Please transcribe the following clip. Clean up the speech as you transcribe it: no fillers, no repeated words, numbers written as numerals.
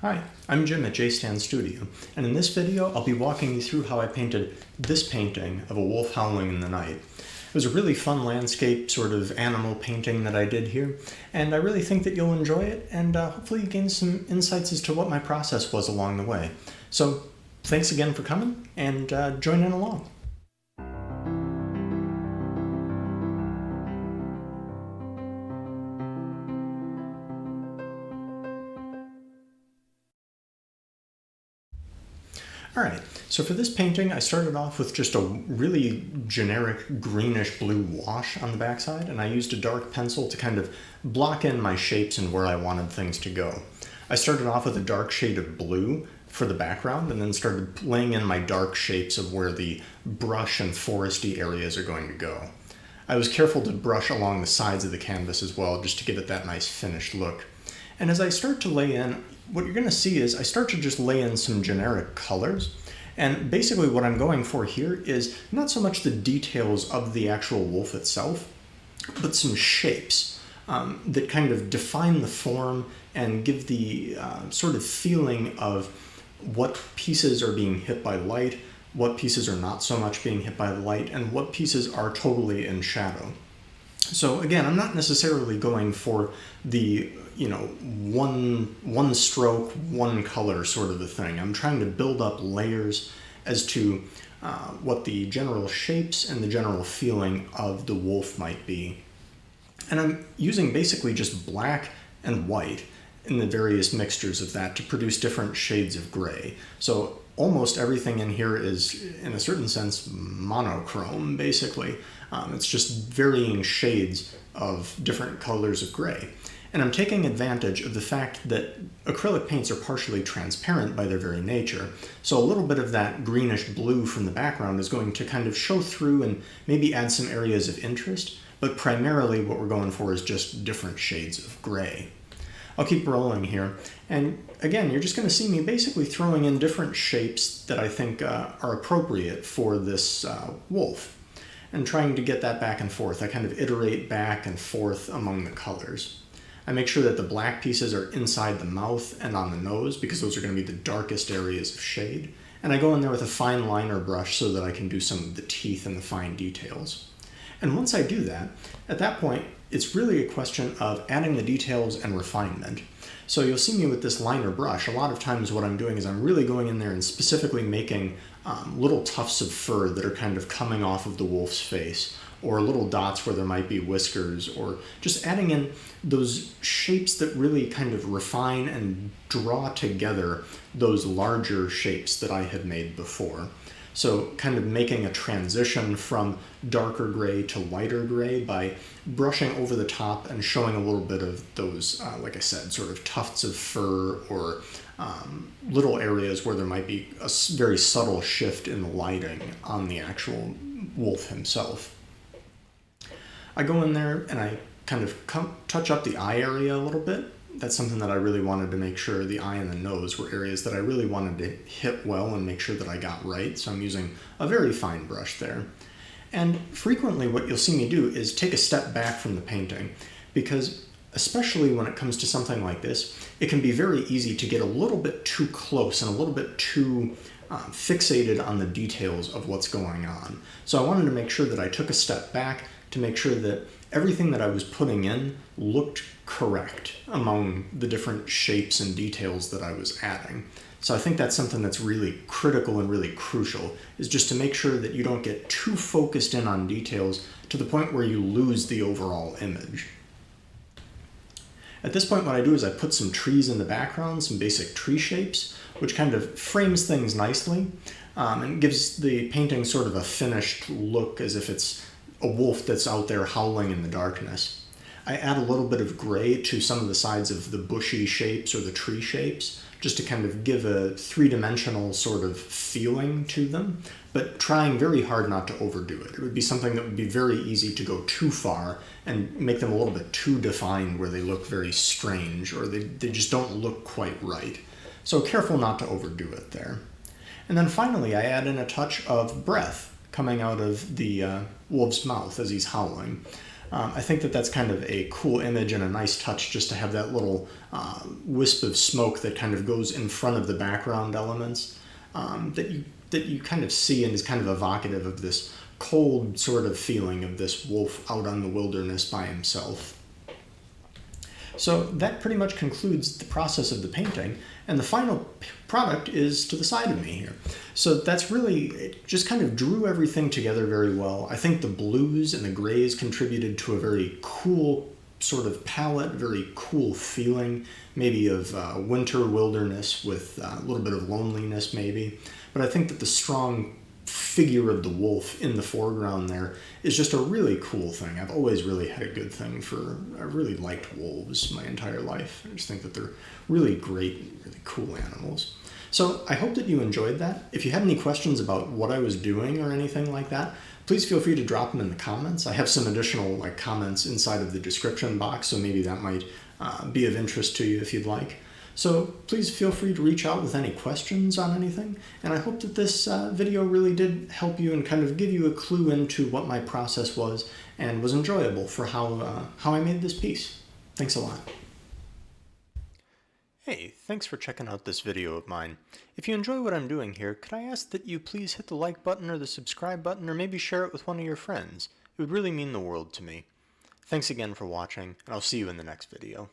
Hi, I'm Jim at JStan Studio, and in this video I'll be walking you through how I painted this painting of a wolf howling in the night. It was a really fun landscape, sort of animal painting that I did here, and I really think that you'll enjoy it, and hopefully you gain some insights as to what my process was along the way. So thanks again for coming, and join in along. Alright, so for this painting I started off with just a really generic greenish blue wash on the backside, and I used a dark pencil to kind of block in my shapes and where I wanted things to go. I started off with a dark shade of blue for the background and then started laying in my dark shapes of where the brush and foresty areas are going to go. I was careful to brush along the sides of the canvas as well, just to give it that nice finished look. And as I start to lay in, what you're going to see is I start to just lay in some generic colors. And basically what I'm going for here is not so much the details of the actual wolf itself, but some shapes that kind of define the form and give the sort of feeling of what pieces are being hit by light, what pieces are not so much being hit by the light, and what pieces are totally in shadow. So again, I'm not necessarily going for the, one stroke, one color sort of a thing. I'm trying to build up layers as to what the general shapes and the general feeling of the wolf might be. And I'm using basically just black and white in the various mixtures of that to produce different shades of gray. So almost everything in here is, in a certain sense, monochrome, basically. It's just varying shades of different colors of gray. And I'm taking advantage of the fact that acrylic paints are partially transparent by their very nature, so a little bit of that greenish blue from the background is going to kind of show through and maybe add some areas of interest, but primarily what we're going for is just different shades of gray. I'll keep rolling here, and again, you're just going to see me basically throwing in different shapes that I think are appropriate for this wolf, and trying to get that back and forth. I kind of iterate back and forth among the colors. I make sure that the black pieces are inside the mouth and on the nose, because those are going to be the darkest areas of shade, and I go in there with a fine liner brush so that I can do some of the teeth and the fine details. And once I do that, at that point, it's really a question of adding the details and refinement. So you'll see me with this liner brush. A lot of times what I'm doing is I'm really going in there and specifically making little tufts of fur that are kind of coming off of the wolf's face, or little dots where there might be whiskers, or just adding in those shapes that really kind of refine and draw together those larger shapes that I had made before. So kind of making a transition from darker gray to lighter gray by brushing over the top and showing a little bit of those, like I said, sort of tufts of fur, or little areas where there might be a very subtle shift in the lighting on the actual wolf himself. I go in there and I kind of touch up the eye area a little bit. That's something that I really wanted to make sure. The eye and the nose were areas that I really wanted to hit well and make sure that I got right, so I'm using a very fine brush there. And frequently what you'll see me do is take a step back from the painting, because especially when it comes to something like this, it can be very easy to get a little bit too close and a little bit too fixated on the details of what's going on. So I wanted to make sure that I took a step back to make sure that everything that I was putting in looked correct among the different shapes and details that I was adding. So I think that's something that's really critical and really crucial, is just to make sure that you don't get too focused in on details to the point where you lose the overall image. At this point, what I do is I put some trees in the background, some basic tree shapes, which kind of frames things nicely and gives the painting sort of a finished look, as if it's a wolf that's out there howling in the darkness. I add a little bit of gray to some of the sides of the bushy shapes or the tree shapes, just to kind of give a three-dimensional sort of feeling to them, but trying very hard not to overdo it. It would be something that would be very easy to go too far and make them a little bit too defined, where they look very strange, or they just don't look quite right. So careful not to overdo it there. And then finally I add in a touch of breath coming out of the wolf's mouth as he's howling. I think that that's kind of a cool image and a nice touch just to have that little wisp of smoke that kind of goes in front of the background elements that you kind of see and is kind of evocative of this cold sort of feeling of this wolf out on the wilderness by himself. So that pretty much concludes the process of the painting, and the final product is to the side of me here. So that's really, it just kind of drew everything together very well. I think the blues and the grays contributed to a very cool sort of palette, very cool feeling, maybe of winter wilderness with a little bit of loneliness maybe. But I think that the strong figure of the wolf in the foreground there is just a really cool thing. I've always really had a good thing for, I really liked wolves my entire life. I just think that they're really great, really cool animals. So I hope that you enjoyed that. If you had any questions about what I was doing or anything like that, please feel free to drop them in the comments. I have some additional comments inside of the description box, so maybe that might be of interest to you if you'd like. So please feel free to reach out with any questions on anything, and I hope that this video really did help you and kind of give you a clue into what my process was and was enjoyable for how I made this piece. Thanks a lot. Hey, thanks for checking out this video of mine. If you enjoy what I'm doing here, could I ask that you please hit the like button or the subscribe button, or maybe share it with one of your friends? It would really mean the world to me. Thanks again for watching, and I'll see you in the next video.